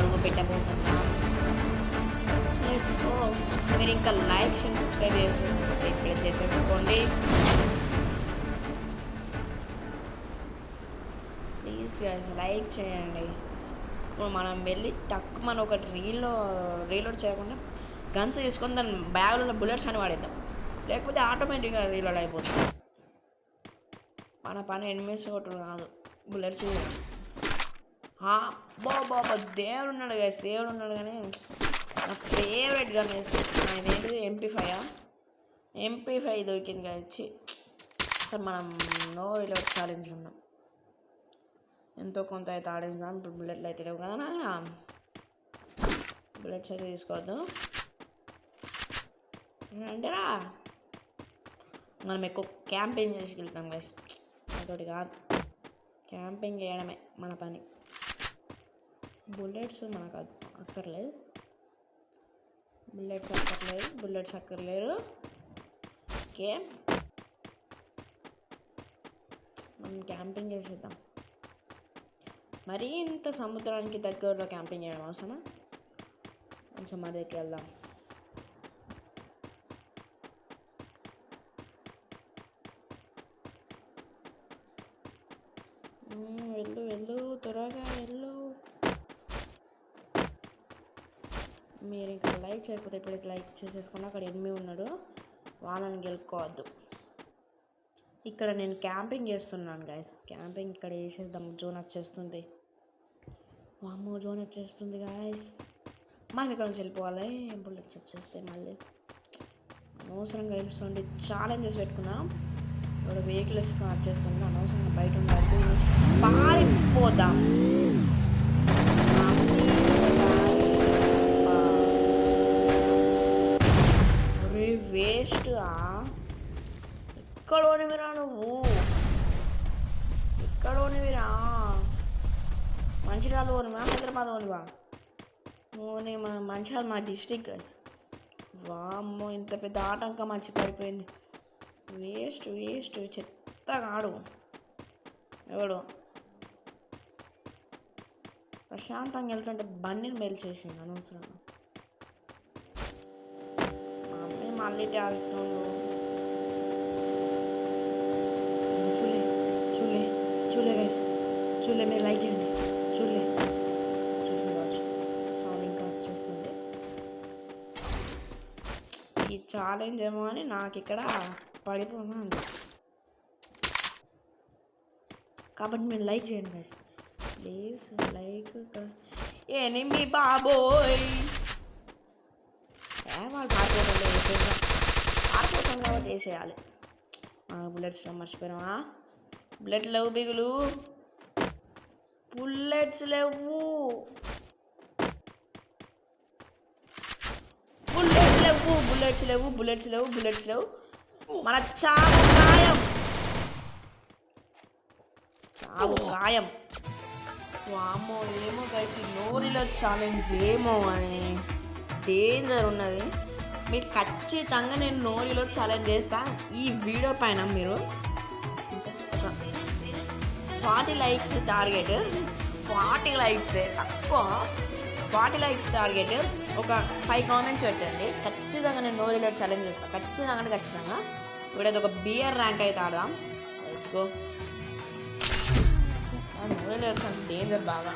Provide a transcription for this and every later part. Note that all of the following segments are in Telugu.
అడుగు పెట్టబోతున్నాం. Let's go. మీరు ఇంకా లైక్ అండ్ సబ్స్క్రైబ్ చేసుకోండి, ఇప్పుడే చేసేసుకోండి ప్లీజ్ గైస్, లైక్ చేయండి. ఇప్పుడు మనం వెళ్ళి టక్ మనం ఒకటి రీలోడ్ చేయకుండా గన్స్ తీసుకొని దాని బ్యాగ్లో బుల్లెట్స్ అని వాడేద్దాం, లేకపోతే ఆటోమేటిక్గా రీలోడ్ అయిపోతుంది. మన పని ఎనిమిస్ కొట్టడం కాదు, బుల్లెట్స్. బాబా దేవుడు ఉన్నాడు గైస్, దేవుడు ఉన్నాడు. కానీ నా ఫేవరెట్ గన్ ఇదేంటిది MP5 దొరికింది కావచ్చు. అసలు మనం నో రీలోడ్ ఛాలెంజ్ ఉన్నాం, ఎంతో కొంత అయితే ఆడేద్దాం. ఇప్పుడు బుల్లెట్లు అయితే లేవు కదా నాన్న, బుల్లెట్స్ అయితే తీసుకోవద్దు అంటేరా. మనం ఎక్కువ క్యాంపింగ్ చేసి వెళ్తాం గైస్, అదొకటి కాదు, క్యాంపింగ్ చేయడమే మన పని. బుల్లెట్స్ మనకు అక్కర్లేదు, బుల్లెట్స్ అక్కర్లేదు. ఓకే, మనం క్యాంపింగ్ చేసేద్దాం. మరీ ఇంత సముద్రానికి దగ్గరలో క్యాంపింగ్ చేయడం అవసరమా? కొంచెం మరి దగ్గరికి వెళ్దాం. వెళ్ళు త్వరగా వెళ్ళు. మీరు ఇంకా లైక్ చేయకపోతే ఇప్పుడు లైక్ చేసేసుకుని అక్కడ ఎనిమిది ఉన్నాడు, వాళ్ళని గెలుక్కోవద్దు. ఇక్కడ నేను క్యాంపింగ్ చేస్తున్నాను గైస్, క్యాంపింగ్ ఇక్కడ వేసేద్దాం. జోన్ వచ్చేస్తుంది, వామ్మో జోన్ వచ్చేస్తుంది గైస్. మనం ఇక్కడ నుంచి వెళ్ళిపోవాలి. బుల్లెట్స్ వచ్చేస్తాయి మళ్ళీ, అనవసరంగా వెళ్ళిస్తుంది. ఛాలెంజెస్ పెట్టుకున్నాం, ఇప్పుడు వెహికల్స్ వచ్చేస్తుంది, అనవసరంగా బయట ఉండాలి, పారిపోదాం. వేస్ట్ ఎక్కడోనివిరా నువ్వు, ఎక్కడోనివిరా? మంచిర్యాల ఓనివా, హైదరాబాద్ ఓనివా? ఓని మంచిర్యాల మా డిస్ట్రిక్ట్ గైస్. వామ్మో ఇంత పెద్ద ఆటంకం మంచి పడిపోయింది. వేస్ట్ చెత్తగాడు ఎవడు. ప్రశాంతంగా వెళ్తుంటే బండిని బయలుచేసిండు అనవసరంగా. మా అమ్మాయి మళ్ళీ చేస్తుండు. చూలే గైస్, చూలే మీరు లైక్ చేయండి. చూసి సౌండ్ ఇంకా వచ్చేస్తుంది. ఈ ఛాలెంజ్ ఏమో అని నాకు ఇక్కడ పడిపోయింది, కాబట్టి మీరు లైక్ చేయండి గైస్ ప్లీజ్. లైక్ ఎనిమి బాబోయ్, వాళ్ళు పారిపోతాం కాబట్టి వేసేయాలి. బుల్లెట్స్లో మర్చిపోయినావా? బుల్లెట్ లేవు బిగులు, బుల్లెట్స్ లేవు, బుల్లెట్స్ లేవు. మన చావు ఖాయం. వామ్మో ఏమో గైస్, నోరిలో ఛాలెంజ్ ఏమో అని డేంజర్ ఉన్నది. మీరు ఖచ్చితంగా నేను నోరిలో ఛాలెంజ్ చేస్తా. ఈ వీడియో పైన మీరు 40 లైక్స్ టార్గెట్, 40 లైక్స్ తక్కువ, 40 లైక్స్ టార్గెట్, ఒక 5 కామెంట్స్ పెట్టండి. ఖచ్చితంగా నేను నో రిలేట్ ఛాలెంజ్ చేస్తాను, ఖచ్చితంగా. ఇప్పుడు ఒక బియర్ ర్యాంక్ అయితే ఆడదాం. లెట్స్ నో రిలేట్ డేంజర్ బాగా.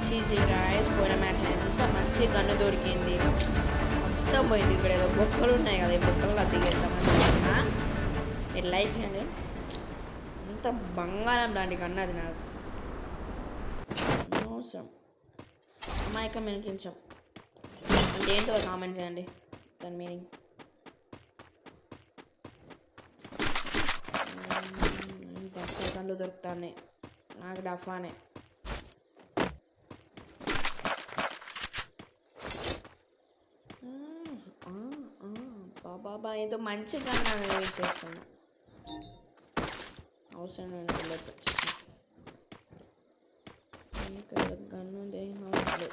చీజీ గాయస్, పోయిన మ్యాచ్ ఎంత మంచి గన్ను దొరికింది, మొత్తం పోయింది. ఇక్కడ ఏదో బొక్కలు ఉన్నాయి కదా, ఈ బొక్కలు దిగేస్తామని మీరు లైక్ చేయండి. ఎంత బంగారం లాంటి కన్నా అది నాకు అవసరం. అమాయకం కొంచెం అంటే ఏంటో కామెంట్ చేయండి, దాని మీనింగ్. కళ్ళు దొరుకుతాయి నాకు, డఫానే. బాబా ఏదో మంచి కన్నా యూజ్ చేసుకున్నా, అవసరం నేను పిల్లలు వచ్చేసి ఇక్కడ గన్ను దేహాలు,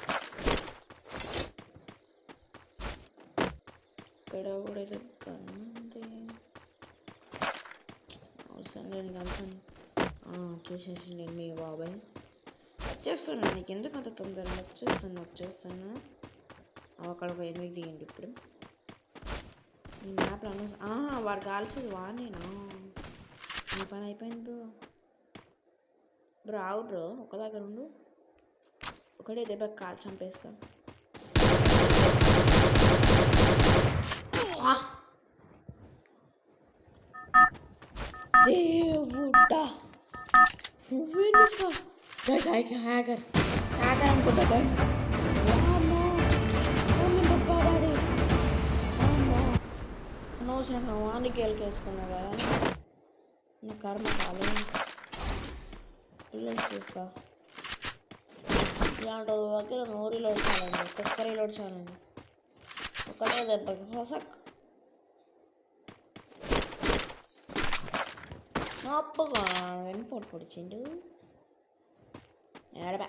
ఇక్కడ కూడా ఏదో గన్ను ఉంది, అవసరం నేను కలిసాను. చూసేసి నేను మీ బాబాయ్ వచ్చేస్తున్నా, నీకు ఎందుకు అంత తొందర? వచ్చేస్తున్నా. అక్కడ ఒక 8 దిగండి ఇప్పుడు. ఈ మ్యాప్లో వాడు కాల్చేది వాడినేనా? నీ పని అయిపోయింది బ్రో. ఆవు బ్రో, ఒక దగ్గర ఉండు. ఒకటే దెబ్బ కాల్ చంపేస్తా. దేవుడా, గైస్ హ్యాకర్ అనుకుంటా గైస్. అనవసరంగా వానికి వెళ్ళకేసుకున్నా కదా, నా కర్మ కాదు. పిల్లలు చూస్తా ఇలాంటి దగ్గర నోరు రీలోడ్ చాలండి, ఒక్క రీలోడ్ చాలండి. ఒకటే దెబ్బకి ఫసక్ అప్పగా వెనుపోటు పొడిచిండు. ఏడబా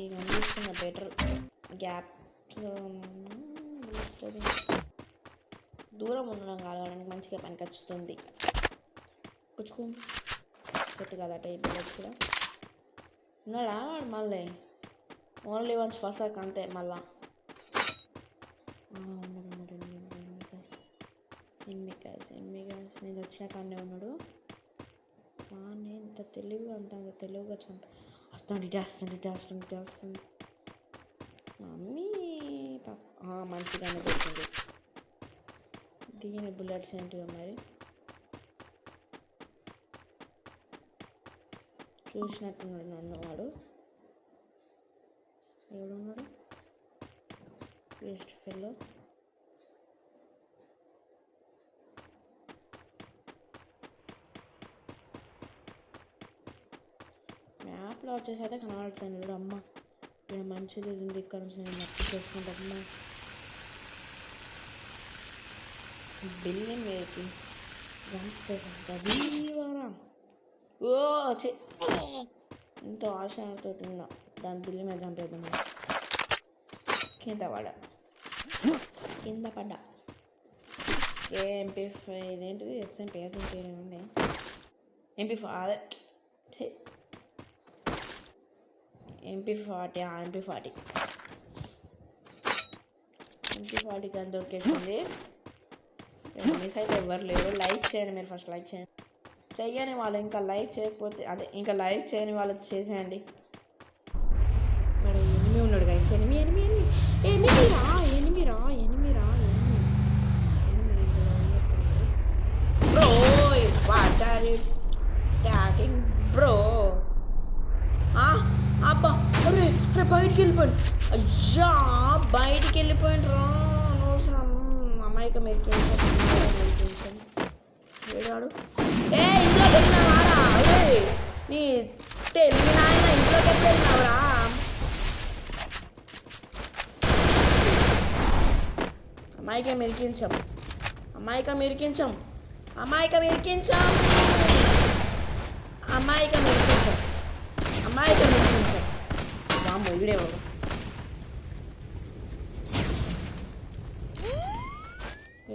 ఇక తీసుకున్న బెటర్ గ్యాప్స్ దూరం ఉండడం కాలవడానికి మంచిగా పనికి వచ్చుతుంది. పుచ్చుకో పెట్టు కదా టైం కూడా ఉన్నాడా వాడు మళ్ళీ. ఓన్లీ వన్స్ ఫసక్ అంతే. మళ్ళా ఎనిమిది గ్యాస్ నేను వచ్చిన కాడనే ఉన్నాడు. నేను ఇంత తెలివిగా అంత తెలివిగా వస్తుంది. మమ్మీ మంచిగానే పెట్టింది. దీని బుల్లెట్స్ ఏంటిగా మరి చూసినట్టున్నాడు నన్ను. వాడు ఎవడున్నాడు? Waste fellow. మ్యాప్లో వచ్చేసైతే కనబడుతుంది చూడు. అమ్మ ఇక్కడ మంచిది ఉంది, ఇక్కడ నుంచి నేను మట్టి చేసుకుంటామ్మా. బిల్డింగ్ వేకి జంప్ చేసేస్తుంది. ఓ ఎంతో ఆశతో ఉన్నా దాని బిల్డింగ్ మీద జంప్ అవుతుంది. కింద పడ్డా. MP5 ఇదేంటిది? SMP ఏమండి? MP5 అదే MP40 కానీ దొరికేసింది. మిస్ అయితే ఎవరు లేరు. లైక్ చేయండి మీరు, ఫస్ట్ లైక్ చేయండి. చెయ్యని వాళ్ళు ఇంకా లైక్ చేయకపోతే ఇంకా లైక్ చేయని వాళ్ళు చేసేయండి. ఇక్కడ ఎనిమి ఉన్నాడు గైస్. ఎనిమిరా bro. What are you talking bro? అబ్బా అరే బయటికి వెళ్ళిపోయింది. అయ్యా బయటికి వెళ్ళిపోయింది రా. అనవసరం అమాయక వేడాడు. ఇంట్లోకి వెళ్ళినావారా? నీ తెలివి నాయన, ఇంట్లోకి వెళ్ళినావురా? అమాయకం ఇరికించాం. వామ్మో వీడేవాడు.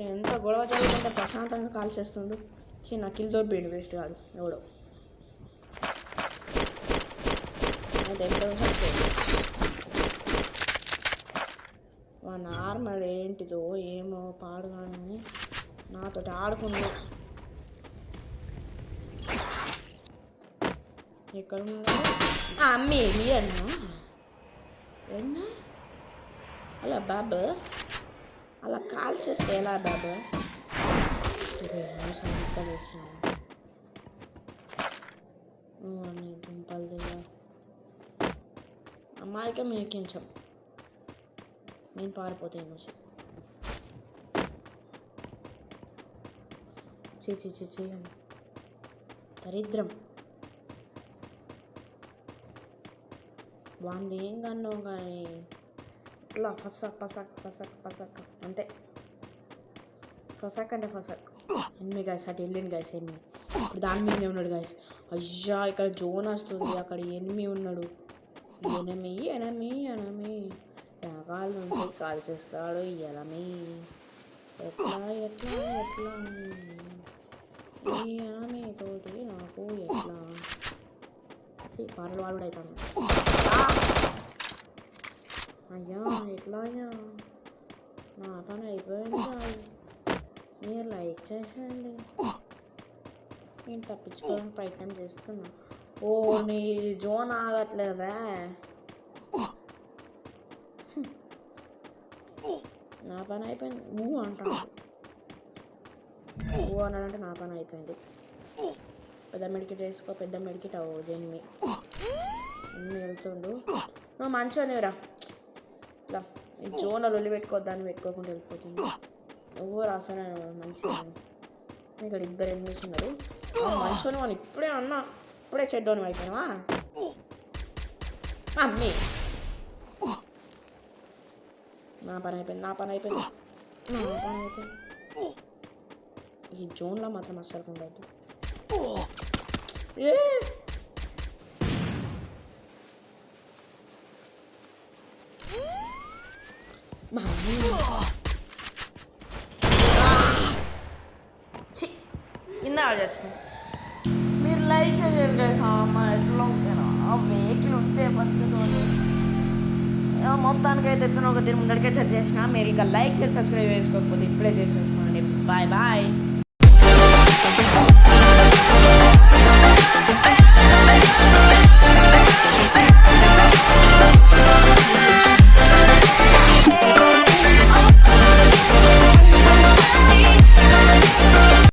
ఎంత గొడవ జరుగుతుంటే ప్రశాంతంగా కాల్ చేస్తుండు. చిన్న కిల్తో బీడు వేస్ట్ కాదు ఎవడో. నార్మల్ ఏంటిదో ఏమో పాడుగానే నాతోటి ఆడుకున్నా. ఎక్కడ ఉన్నాడు? అమ్మి అన్నా అలా బాబు అలా కాల్ చేస్తే ఎలా బాబు? దుంపలు దిగా అమ్మాయికే మేకించాం. నేను పారిపోతే చీ దరిద్రం. వాంది ఏం కన్నావు కానీ ఇట్లా ఫసక్ అంతే. ఫసక్ ఎనిమిది గాయస్. అటు వెళ్ళింది గాయస్ ఎనిమిది. ఇప్పుడు దాని మీదనే ఉన్నాడు గాయస్. అయ్యా ఇక్కడ జోన్ వస్తుంది, అక్కడ ఎనిమిది ఉన్నాడు. ఎనమి యాగాల నుంచి కాల్ చేస్తాడు. ఎనమి ఎట్లా ఈ ఎనమి తోటి నాకు పాటలు వాడు అవుతాను. అయ్యా ఎట్లా అయ్యా నా పని అయిపోయింది. మీరు లైక్ చేసేయండి. నేను తప్పించుకోవడానికి ప్రయత్నం చేస్తున్నా. ఓ నీ జోన్ ఆగట్లేదా? నా పని అయిపోయింది. అంటాడు. అన్నాడంటే నా పని అయిపోయింది. పెద్ద మెడికెట్ వేసుకో, పెద్ద మెడికెట్ అవ్వు. దేన్ని వెళ్తుండు. నువ్వు మంచిగా ఇట్లా ఈ జోన్లో లొల్లి పెట్టుకోవద్దాన్ని పెట్టుకోకుండా వెళ్ళిపోతుంది. నువ్వు రాసాను మంచిగా. ఇక్కడ ఇద్దరు ఎనిమిస్ ఉన్నారు. మంచోని వాళ్ళు ఇప్పుడే అన్నా, ఇప్పుడే చెడ్డోని అయిపోయినావా అమ్మీ? నా పని అయిపోయింది. ఈ జోన్లో మాత్రం అస్సలు ఉండద్దు. ఇందా చచ్చిపోయి మీరు లైక్ చేసేయండి అమ్మ. ఎట్లా ఆ వెహికల్ ఉంటే పద్ధతి మొత్తానికైతే ఎత్తున ఒకటి ముందరికే చేసిన. మీరు ఇంకా లైక్ చేసి సబ్స్క్రైబ్ చేసుకోకపోతే ఇప్పుడే చేసేసుకోండి. Bye bye.